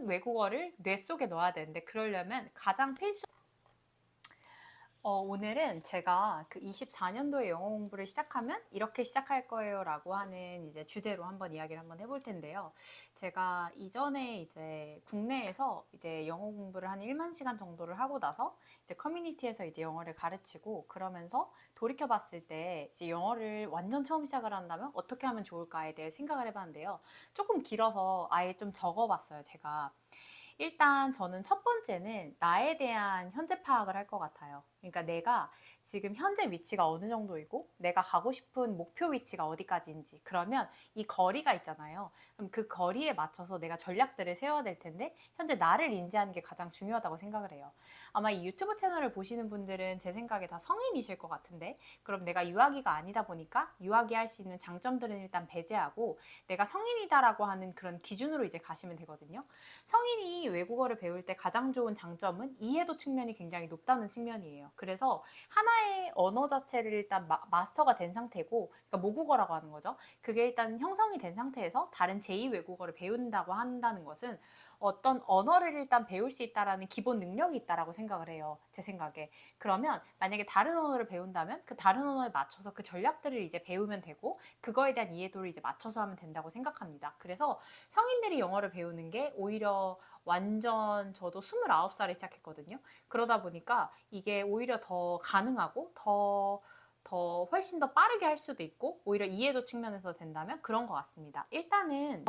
모든 외국어를 뇌 속에 넣어야 되는데 그러려면 가장 필수 오늘은 제가 그 24년도에 영어 공부를 시작하면 이렇게 시작할 거예요 라고 하는 이제 주제로 한번 이야기를 한번 해볼 텐데요. 제가 이전에 이제 국내에서 이제 영어 공부를 한 1만 시간 정도를 하고 나서 이제 커뮤니티에서 이제 영어를 가르치고 그러면서 돌이켜 봤을 때 이제 영어를 완전 처음 시작을 한다면 어떻게 하면 좋을까에 대해 생각을 해봤는데요. 조금 길어서 아예 좀 적어 봤어요, 제가. 일단 저는 첫 번째는 나에 대한 현재 파악을 할 것 같아요. 그러니까 내가 지금 현재 위치가 어느 정도이고 내가 가고 싶은 목표 위치가 어디까지인지 그러면 이 거리가 있잖아요. 그럼 그 거리에 맞춰서 내가 전략들을 세워야 될 텐데 현재 나를 인지하는 게 가장 중요하다고 생각을 해요. 아마 이 유튜브 채널을 보시는 분들은 제 생각에 다 성인이실 것 같은데 그럼 내가 유아기가 아니다 보니까 유아기 할 수 있는 장점들은 일단 배제하고 내가 성인이다라고 하는 그런 기준으로 이제 가시면 되거든요. 성인이 외국어를 배울 때 가장 좋은 장점은 이해도 측면이 굉장히 높다는 측면이에요. 그래서 하나의 언어 자체를 일단 마스터가 된 상태고, 그러니까 모국어라고 하는 거죠. 그게 일단 형성이 된 상태에서 다른 제2 외국어를 배운다고 한다는 것은 어떤 언어를 일단 배울 수 있다라는 기본 능력이 있다라고 생각을 해요. 제 생각에. 그러면 만약에 다른 언어를 배운다면 그 다른 언어에 맞춰서 그 전략들을 이제 배우면 되고 그거에 대한 이해도를 이제 맞춰서 하면 된다고 생각합니다. 그래서 성인들이 영어를 배우는 게 오히려 완전 저도 29살에 시작했거든요. 그러다 보니까 이게 오히려 더 가능하고 더 훨씬 더 빠르게 할 수도 있고 오히려 이해도 측면에서 된다면 그런 것 같습니다. 일단은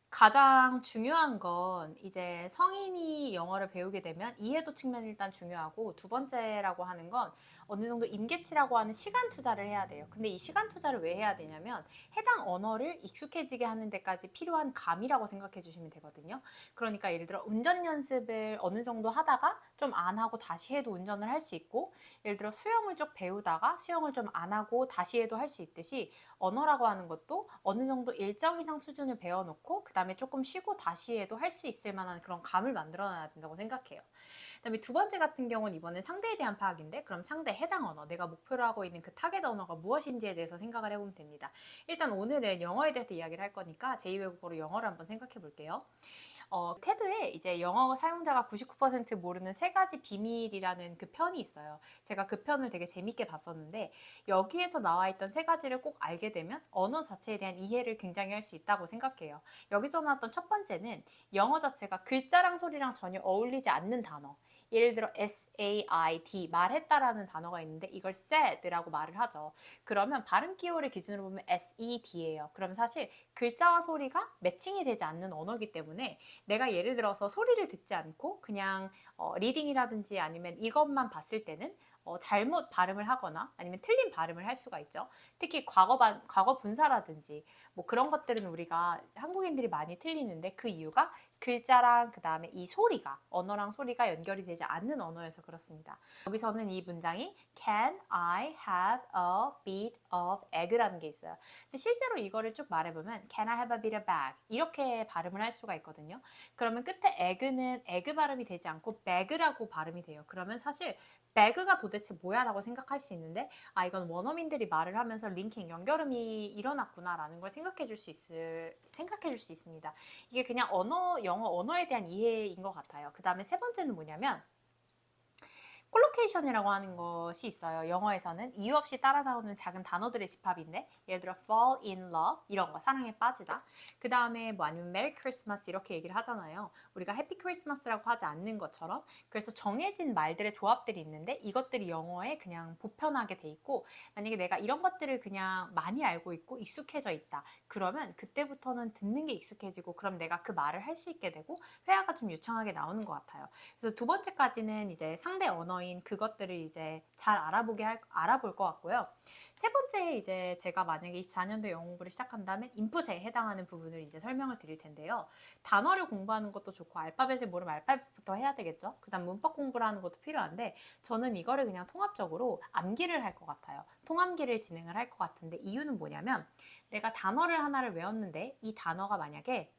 가장 중요한 건 이제 성인이 영어를 배우게 되면 이해도 측면이 일단 중요하고 두 번째라고 하는 건 어느 정도 임계치라고 하는 시간 투자를 해야 돼요. 근데 이 시간 투자를 왜 해야 되냐면 해당 언어를 익숙해지게 하는 데까지 필요한 감이라고 생각해 주시면 되거든요. 그러니까 예를 들어 운전 연습을 어느 정도 하다가 좀 안 하고 다시 해도 운전을 할 수 있고 예를 들어 수영을 쭉 배우다가 수영을 좀 안 하고 다시 해도 할 수 있듯이 언어라고 하는 것도 어느 정도 일정 이상 수준을 배워놓고 그 다음에 조금 쉬고 다시 해도 할 수 있을 만한 그런 감을 만들어놔야 된다고 생각해요. 그다음에 두 번째 같은 경우는 이번에 상대에 대한 파악인데 그럼 상대 해당 언어, 내가 목표로 하고 있는 그 타겟 언어가 무엇인지에 대해서 생각을 해보면 됩니다. 일단 오늘은 영어에 대해서 이야기를 할 거니까 제2외국어로 영어를 한번 생각해 볼게요. 테드에 이제 영어 사용자가 99% 모르는 세 가지 비밀이라는 그 편이 있어요. 제가 그 편을 되게 재밌게 봤었는데 여기에서 나와 있던 세 가지를 꼭 알게 되면 언어 자체에 대한 이해를 굉장히 할 수 있다고 생각해요. 여기서 나왔던 첫 번째는 영어 자체가 글자랑 소리랑 전혀 어울리지 않는 단어. 예를 들어 SAID 말했다라는 단어가 있는데 이걸 said라고 말을 하죠. 그러면 발음 기호를 기준으로 보면 SED예요. 그럼 사실 글자와 소리가 매칭이 되지 않는 언어이기 때문에 내가 예를 들어서 소리를 듣지 않고 그냥 리딩이라든지 아니면 이것만 봤을 때는 잘못 발음을 하거나 아니면 틀린 발음을 할 수가 있죠. 특히 과거 분사라든지 뭐 그런 것들은 우리가 한국인들이 많이 틀리는데 그 이유가 글자랑 그 다음에 이 소리가 언어랑 소리가 연결이 되지 않는 언어여서 그렇습니다. 여기서는 이 문장이 Can I have a bit of egg라는 게 있어요. 근데 실제로 이거를 쭉 말해보면 Can I have a bit of bag 이렇게 발음을 할 수가 있거든요. 그러면 끝에 egg는 egg 발음이 되지 않고 bag라고 발음이 돼요. 그러면 사실 배그가 도대체 뭐야? 라고 생각할 수 있는데 이건 원어민들이 말을 하면서 링킹, 연결음이 일어났구나 라는 걸 생각해 줄 수 있습니다. 이게 그냥 영어 언어에 대한 이해인 것 같아요. 그 다음에 세 번째는 뭐냐면 콜로케이션이라고 하는 것이 있어요. 영어에서는 이유 없이 따라 나오는 작은 단어들의 집합인데 예를 들어 fall in love 이런 거 사랑에 빠지다. 그 다음에 뭐 아니면 Merry Christmas 이렇게 얘기를 하잖아요. 우리가 Happy Christmas라고 하지 않는 것처럼 그래서 정해진 말들의 조합들이 있는데 이것들이 영어에 그냥 보편하게 돼 있고 만약에 내가 이런 것들을 그냥 많이 알고 있고 익숙해져 있다. 그러면 그때부터는 듣는 게 익숙해지고 그럼 내가 그 말을 할 수 있게 되고 회화가 좀 유창하게 나오는 것 같아요. 그래서 두 번째까지는 이제 상대 언어인 그것들을 이제 잘 알아볼 것 같고요. 세 번째 이제 제가 만약에 24년도 영어 공부를 시작한다면 인풋에 해당하는 부분을 이제 설명을 드릴 텐데요. 단어를 공부하는 것도 좋고 알파벳을 모르면 알파벳부터 해야 되겠죠. 그다음 문법 공부를 하는 것도 필요한데 저는 이거를 그냥 통합적으로 암기를 할 것 같아요. 통암기를 진행을 할 것 같은데 이유는 뭐냐면 내가 단어를 하나를 외웠는데 이 단어가 만약에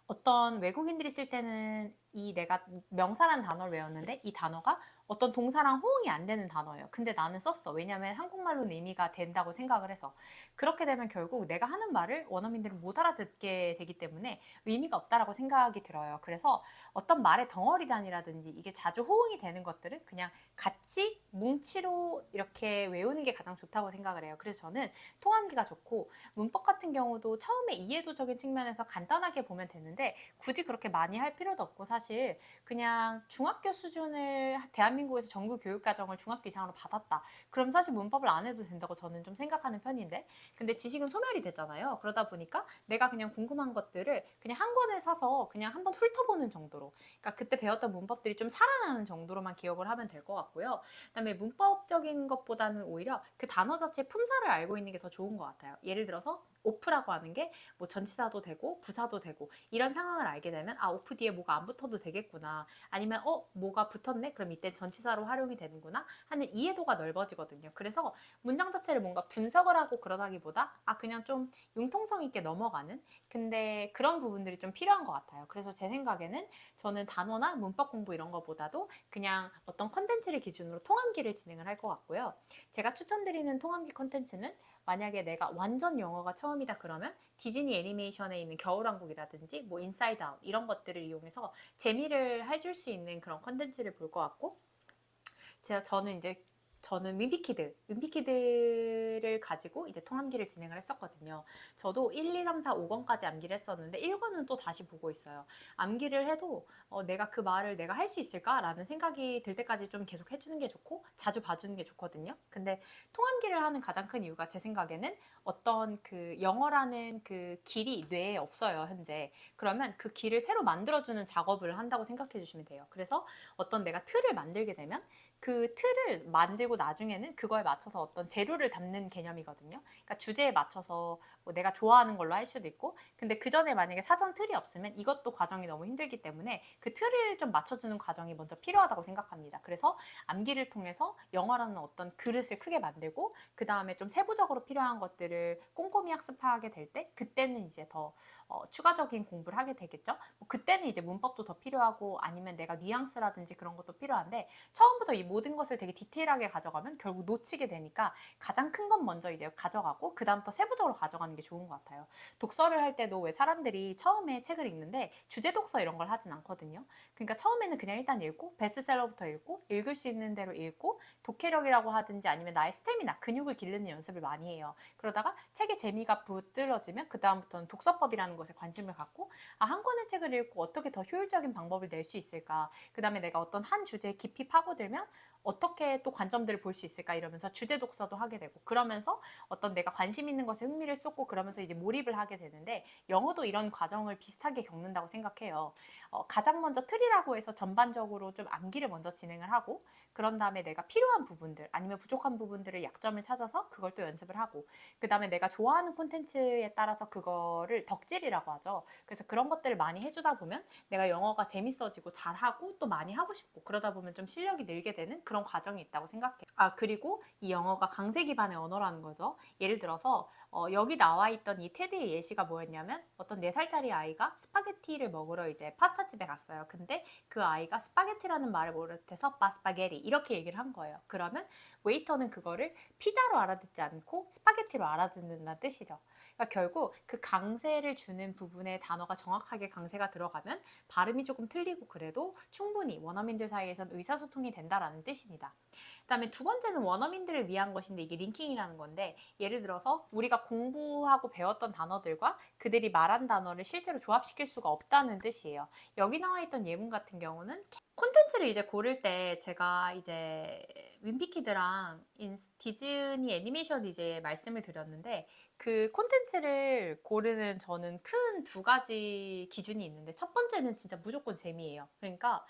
어떤 외국인들이 쓸 때는 이 내가 명사라는 단어를 외웠는데 이 단어가 어떤 동사랑 호응이 안 되는 단어예요. 근데 나는 썼어. 왜냐면 한국말로는 의미가 된다고 생각을 해서. 그렇게 되면 결국 내가 하는 말을 원어민들은 못 알아듣게 되기 때문에 의미가 없다라고 생각이 들어요. 그래서 어떤 말의 덩어리 단위라든지 이게 자주 호응이 되는 것들은 그냥 같이 뭉치로 이렇게 외우는 게 가장 좋다고 생각을 해요. 그래서 저는 통함기가 좋고 문법 같은 경우도 처음에 이해도적인 측면에서 간단하게 보면 되는데 굳이 그렇게 많이 할 필요도 없고 사실 그냥 중학교 수준을 대한민국에서 정규 교육과정을 중학교 이상으로 받았다. 그럼 사실 문법을 안 해도 된다고 저는 좀 생각하는 편인데 근데 지식은 소멸이 됐잖아요. 그러다 보니까 내가 그냥 궁금한 것들을 그냥 한 권을 사서 그냥 한번 훑어보는 정도로 그러니까 그때 배웠던 문법들이 좀 살아나는 정도로만 기억을 하면 될 것 같고요. 그다음에 문법적인 것보다는 오히려 그 단어 자체의 품사를 알고 있는 게 더 좋은 것 같아요. 예를 들어서 오프라고 하는 게 뭐 전치사도 되고 부사도 되고 이런 상황을 알게 되면 아 오프 뒤에 뭐가 안 붙어도 되겠구나 아니면 뭐가 붙었네 그럼 이때 전치사로 활용이 되는구나 하는 이해도가 넓어지거든요. 그래서 문장 자체를 뭔가 분석을 하고 그러다기보다 아 그냥 좀 융통성 있게 넘어가는 근데 그런 부분들이 좀 필요한 것 같아요. 그래서 제 생각에는 저는 단어나 문법 공부 이런 거보다도 그냥 어떤 컨텐츠를 기준으로 통함기를 진행을 할 것 같고요. 제가 추천드리는 통함기 컨텐츠는 만약에 내가 완전 영어가 처음이다 그러면 디즈니 애니메이션에 있는 겨울왕국이라든지 뭐 인사이드 아웃 이런 것들을 이용해서 재미를 해줄 수 있는 그런 컨텐츠를 볼 것 같고 저는 윈피키드를 가지고 이제 통암기를 진행을 했었거든요. 저도 1, 2, 3, 4, 5권까지 암기를 했었는데 1권은 또 다시 보고 있어요. 암기를 해도 내가 그 말을 내가 할 수 있을까라는 생각이 들 때까지 좀 계속 해주는 게 좋고 자주 봐주는 게 좋거든요. 근데 통암기를 하는 가장 큰 이유가 제 생각에는 어떤 그 영어라는 그 길이 뇌에 없어요, 현재. 그러면 그 길을 새로 만들어주는 작업을 한다고 생각해 주시면 돼요. 그래서 어떤 내가 틀을 만들게 되면 그 틀을 만들고 나중에는 그거에 맞춰서 어떤 재료를 담는 개념이거든요. 그러니까 주제에 맞춰서 뭐 내가 좋아하는 걸로 할 수도 있고 근데 그 전에 만약에 사전 틀이 없으면 이것도 과정이 너무 힘들기 때문에 그 틀을 좀 맞춰주는 과정이 먼저 필요하다고 생각합니다. 그래서 암기를 통해서 영어라는 어떤 그릇을 크게 만들고 그 다음에 좀 세부적으로 필요한 것들을 꼼꼼히 학습하게 될 때 그때는 이제 더 추가적인 공부를 하게 되겠죠. 뭐 그때는 이제 문법도 더 필요하고 아니면 내가 뉘앙스라든지 그런 것도 필요한데 처음부터 이 모든 것을 되게 디테일하게 가져가면 결국 놓치게 되니까 가장 큰 건 먼저 이제 가져가고 그 다음부터 세부적으로 가져가는 게 좋은 것 같아요. 독서를 할 때도 왜 사람들이 처음에 책을 읽는데 주제 독서 이런 걸 하진 않거든요. 그러니까 처음에는 그냥 일단 읽고 베스트셀러부터 읽고 읽을 수 있는 대로 읽고 독해력이라고 하든지 아니면 나의 스태미나 근육을 기르는 연습을 많이 해요. 그러다가 책의 재미가 붙들어지면 그 다음부터는 독서법이라는 것에 관심을 갖고 한 권의 책을 읽고 어떻게 더 효율적인 방법을 낼 수 있을까 그 다음에 내가 어떤 한 주제에 깊이 파고들면 어떻게 또 관점들을 볼 수 있을까 이러면서 주제 독서도 하게 되고 그러면서 어떤 내가 관심 있는 것에 흥미를 쏟고 그러면서 이제 몰입을 하게 되는데 영어도 이런 과정을 비슷하게 겪는다고 생각해요. 가장 먼저 틀이라고 해서 전반적으로 좀 암기를 먼저 진행을 하고 그런 다음에 내가 필요한 부분들 아니면 부족한 부분들을 약점을 찾아서 그걸 또 연습을 하고 그 다음에 내가 좋아하는 콘텐츠에 따라서 그거를 덕질이라고 하죠. 그래서 그런 것들을 많이 해주다 보면 내가 영어가 재밌어지고 잘하고 또 많이 하고 싶고 그러다 보면 좀 실력이 늘게 되는 그런 과정이 있다고 생각해요. 그리고 이 영어가 강세 기반의 언어라는 거죠. 예를 들어서 여기 나와 있던 이 테드의 예시가 뭐였냐면 어떤 4살짜리 아이가 스파게티를 먹으러 이제 파스타집에 갔어요. 근데 그 아이가 스파게티라는 말을 못해서 파스파게티 이렇게 얘기를 한 거예요. 그러면 웨이터는 그거를 피자로 알아듣지 않고 스파게티로 알아듣는다는 뜻이죠. 그러니까 결국 그 강세를 주는 부분에 단어가 정확하게 강세가 들어가면 발음이 조금 틀리고 그래도 충분히 원어민들 사이에선 의사소통이 된다라는 뜻입니다. 그다음에 두 번째는 원어민들을 위한 것인데 이게 링킹이라는 건데 예를 들어서 우리가 공부하고 배웠던 단어들과 그들이 말한 단어를 실제로 조합시킬 수가 없다는 뜻이에요. 여기 나와 있던 예문 같은 경우는 콘텐츠를 이제 고를 때 제가 이제 윈피키드랑 디즈니 애니메이션 이제 말씀을 드렸는데 그 콘텐츠를 고르는 저는 큰 두 가지 기준이 있는데 첫 번째는 진짜 무조건 재미예요. 그러니까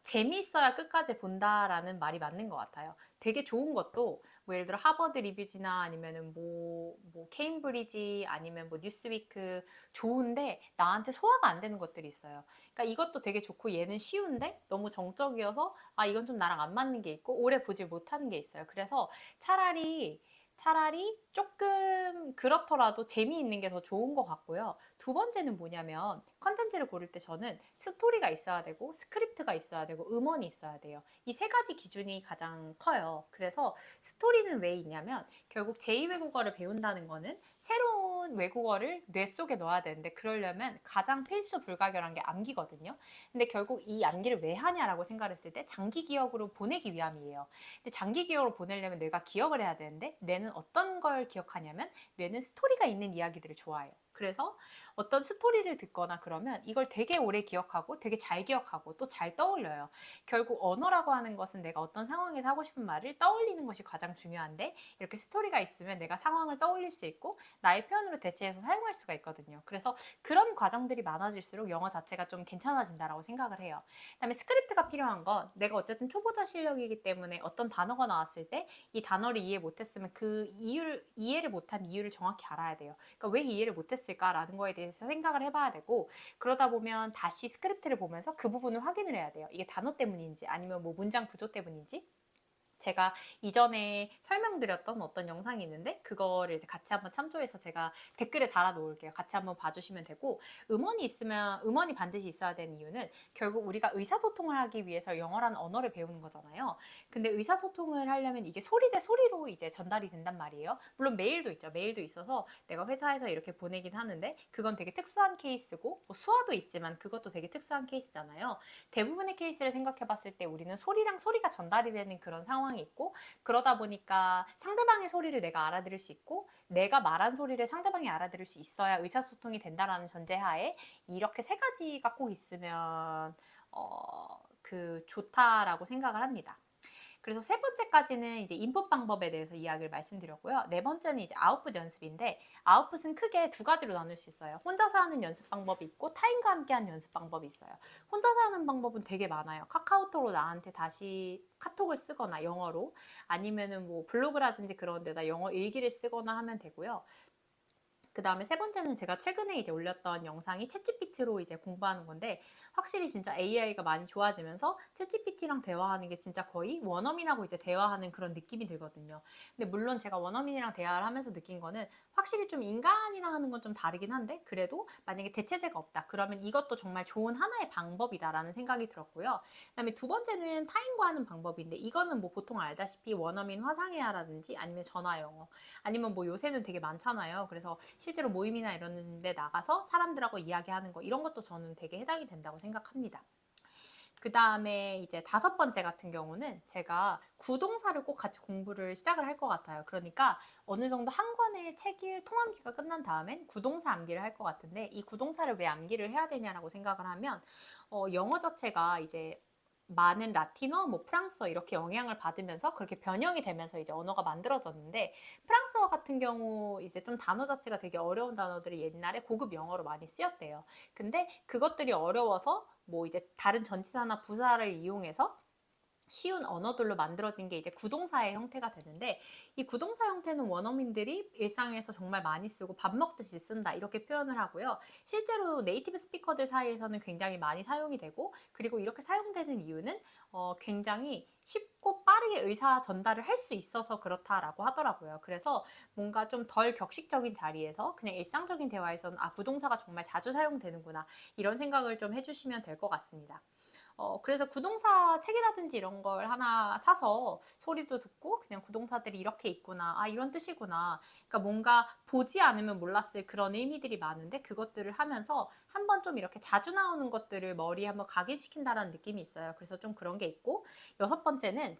재미있어야 끝까지 본다라는 말이 맞는 것 같아요. 되게 좋은 것도 뭐 예를 들어 하버드 리뷰지나 아니면은 뭐 케임브리지 아니면 뭐 뉴스위크 좋은데 나한테 소화가 안 되는 것들이 있어요. 그러니까 이것도 되게 좋고 얘는 쉬운데 너무 정적이어서 이건 좀 나랑 안 맞는 게 있고 오래 보질 못하는 게 있어요. 그래서 차라리 차라리 조금 그렇더라도 재미있는 게 더 좋은 것 같고요. 두 번째는 뭐냐면 컨텐츠를 고를 때 저는 스토리가 있어야 되고 스크립트가 있어야 되고 음원이 있어야 돼요. 이 세 가지 기준이 가장 커요. 그래서 스토리는 왜 있냐면 결국 제2외국어를 배운다는 거는 새로운 외국어를 뇌 속에 넣어야 되는데 그러려면 가장 필수 불가결한 게 암기거든요. 근데 결국 이 암기를 왜 하냐라고 생각을 했을 때 장기 기억으로 보내기 위함이에요. 근데 장기 기억으로 보내려면 뇌가 기억을 해야 되는데 뇌는 어떤 걸 기억하냐면 뇌는 스토리가 있는 이야기들을 좋아해요. 그래서 어떤 스토리를 듣거나 그러면 이걸 되게 오래 기억하고 되게 잘 기억하고 또 잘 떠올려요. 결국 언어라고 하는 것은 내가 어떤 상황에서 하고 싶은 말을 떠올리는 것이 가장 중요한데 이렇게 스토리가 있으면 내가 상황을 떠올릴 수 있고 나의 표현으로 대체해서 사용할 수가 있거든요. 그래서 그런 과정들이 많아질수록 영어 자체가 좀 괜찮아진다라고 생각을 해요. 그다음에 스크립트가 필요한 건 내가 어쨌든 초보자 실력이기 때문에 어떤 단어가 나왔을 때 이 단어를 이해 못했으면 그 이해를 못한 이유를 정확히 알아야 돼요. 그러니까 왜 이해를 못했을까라는 거에 대해서 생각을 해봐야 되고 그러다 보면 다시 스크립트를 보면서 그 부분을 확인을 해야 돼요. 이게 단어 때문인지 아니면 뭐 문장 구조 때문인지. 제가 이전에 설명드렸던 어떤 영상이 있는데 그거를 이제 같이 한번 참조해서 제가 댓글에 달아 놓을게요. 같이 한번 봐주시면 되고 음원이 있으면 음원이 반드시 있어야 되는 이유는 결국 우리가 의사소통을 하기 위해서 영어라는 언어를 배우는 거잖아요. 근데 의사소통을 하려면 이게 소리 대 소리로 이제 전달이 된단 말이에요. 물론 메일도 있죠. 메일도 있어서 내가 회사에서 이렇게 보내긴 하는데 그건 되게 특수한 케이스고 뭐 수화도 있지만 그것도 되게 특수한 케이스잖아요. 대부분의 케이스를 생각해 봤을 때 우리는 소리랑 소리가 전달이 되는 그런 상황이 있고 그러다 보니까 상대방의 소리를 내가 알아들을 수 있고 내가 말한 소리를 상대방이 알아들을 수 있어야 의사소통이 된다라는 전제하에 이렇게 세 가지가 꼭 있으면 좋다라고 생각을 합니다. 그래서 세 번째까지는 이제 인풋 방법에 대해서 이야기를 말씀드렸고요. 네 번째는 이제 아웃풋 연습인데 아웃풋은 크게 두 가지로 나눌 수 있어요. 혼자서 하는 연습 방법이 있고 타인과 함께 하는 연습 방법이 있어요. 혼자서 하는 방법은 되게 많아요. 카카오톡으로 나한테 다시 카톡을 쓰거나 영어로 아니면은 뭐 블로그라든지 그런 데다 영어 일기를 쓰거나 하면 되고요. 그 다음에 세 번째는 제가 최근에 이제 올렸던 영상이 챗GPT로 이제 공부하는 건데 확실히 진짜 AI가 많이 좋아지면서 챗GPT랑 대화하는 게 진짜 거의 원어민하고 이제 대화하는 그런 느낌이 들거든요. 근데 물론 제가 원어민이랑 대화를 하면서 느낀 거는 확실히 좀 인간이랑 하는 건 좀 다르긴 한데 그래도 만약에 대체제가 없다 그러면 이것도 정말 좋은 하나의 방법이다라는 생각이 들었고요. 그 다음에 두 번째는 타인과 하는 방법인데 이거는 뭐 보통 알다시피 원어민 화상회화라든지 아니면 전화 영어 아니면 뭐 요새는 되게 많잖아요. 그래서 실제로 모임이나 이런 데 나가서 사람들하고 이야기하는 거 이런 것도 저는 되게 해당이 된다고 생각합니다. 그 다음에 이제 다섯 번째 같은 경우는 제가 구동사를 꼭 같이 공부를 시작을 할 것 같아요. 그러니까 어느 정도 한 권의 책일 통암기가 끝난 다음엔 구동사 암기를 할 것 같은데 이 구동사를 왜 암기를 해야 되냐라고 생각을 하면 영어 자체가 이제 많은 라틴어, 뭐 프랑스어 이렇게 영향을 받으면서 그렇게 변형이 되면서 이제 언어가 만들어졌는데 프랑스어 같은 경우 이제 좀 단어 자체가 되게 어려운 단어들이 옛날에 고급 영어로 많이 쓰였대요. 근데 그것들이 어려워서 뭐 이제 다른 전치사나 부사를 이용해서 쉬운 언어들로 만들어진 게 이제 구동사의 형태가 되는데 이 구동사 형태는 원어민들이 일상에서 정말 많이 쓰고 밥 먹듯이 쓴다 이렇게 표현을 하고요. 실제로 네이티브 스피커들 사이에서는 굉장히 많이 사용이 되고 그리고 이렇게 사용되는 이유는 굉장히 쉽고 빠르게 의사 전달을 할 수 있어서 그렇다라고 하더라고요. 그래서 뭔가 좀 덜 격식적인 자리에서 그냥 일상적인 대화에서는 아 구동사가 정말 자주 사용되는구나 이런 생각을 좀 해주시면 될 것 같습니다. 그래서 구동사 책이라든지 이런 걸 하나 사서 소리도 듣고 그냥 구동사들이 이렇게 있구나. 아, 이런 뜻이구나. 그러니까 뭔가 보지 않으면 몰랐을 그런 의미들이 많은데 그것들을 하면서 한번 좀 이렇게 자주 나오는 것들을 머리에 한번 각인시킨다라는 느낌이 있어요. 그래서 좀 그런 게 있고 여섯 번째는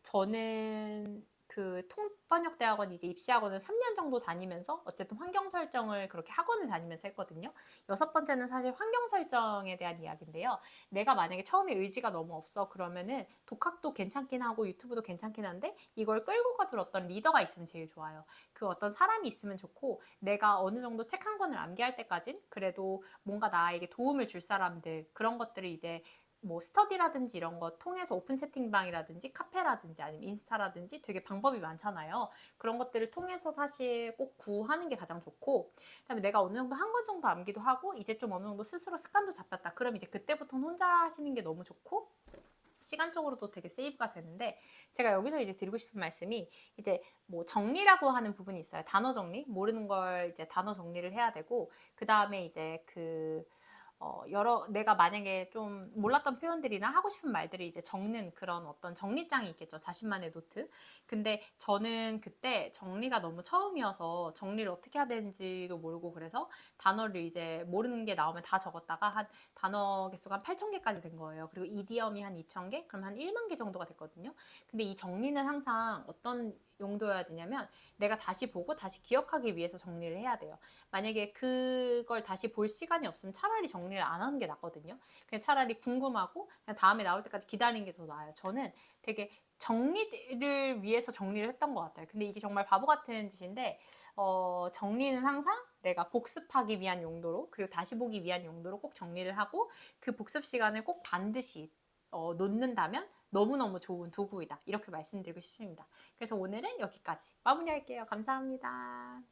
저는 그 통번역대학원 이제 입시학원을 3년 정도 다니면서 어쨌든 환경 설정을 그렇게 학원을 다니면서 했거든요. 여섯 번째는 사실 환경 설정에 대한 이야기인데요. 내가 만약에 처음에 의지가 너무 없어 그러면은 독학도 괜찮긴 하고 유튜브도 괜찮긴 한데 이걸 끌고 가줄 어떤 리더가 있으면 제일 좋아요. 그 어떤 사람이 있으면 좋고 내가 어느 정도 책 한 권을 암기할 때까진 그래도 뭔가 나에게 도움을 줄 사람들 그런 것들을 이제 뭐 스터디라든지 이런 거 통해서 오픈 채팅방이라든지 카페라든지 아니면 인스타라든지 되게 방법이 많잖아요. 그런 것들을 통해서 사실 꼭 구하는 게 가장 좋고 그다음에 내가 어느 정도 한 권 정도 암기도 하고 이제 좀 어느 정도 스스로 습관도 잡혔다. 그럼 이제 그때부터는 혼자 하시는 게 너무 좋고 시간적으로도 되게 세이브가 되는데, 제가 여기서 이제 드리고 싶은 말씀이, 이제 뭐 정리라고 하는 부분이 있어요. 단어 정리, 모르는 걸 이제 단어 정리를 해야 되고, 그 다음에 이제 내가 만약에 좀 몰랐던 표현들이나 하고 싶은 말들을 이제 적는 그런 어떤 정리장이 있겠죠. 자신만의 노트. 근데 저는 그때 정리가 너무 처음이어서 정리를 어떻게 해야 되는지도 모르고, 그래서 단어를 이제 모르는 게 나오면 다 적었다가 한 단어 개수가 한 8,000개까지 된 거예요. 그리고 이디엄이 한 2,000개? 그럼 한 1만 개 정도가 됐거든요. 근데 이 정리는 항상 어떤 용도여야 되냐면, 내가 다시 보고 다시 기억하기 위해서 정리를 해야 돼요. 만약에 그걸 다시 볼 시간이 없으면 차라리 정리를 안 하는 게 낫거든요. 그냥 차라리 궁금하고 그냥 다음에 나올 때까지 기다리는 게 더 나아요. 저는 되게 정리를 위해서 정리를 했던 것 같아요. 근데 이게 정말 바보 같은 짓인데, 정리는 항상 내가 복습하기 위한 용도로, 그리고 다시 보기 위한 용도로 꼭 정리를 하고, 그 복습 시간을 꼭 반드시 놓는다면 너무너무 좋은 도구이다. 이렇게 말씀드리고 싶습니다. 그래서 오늘은 여기까지 마무리할게요. 감사합니다.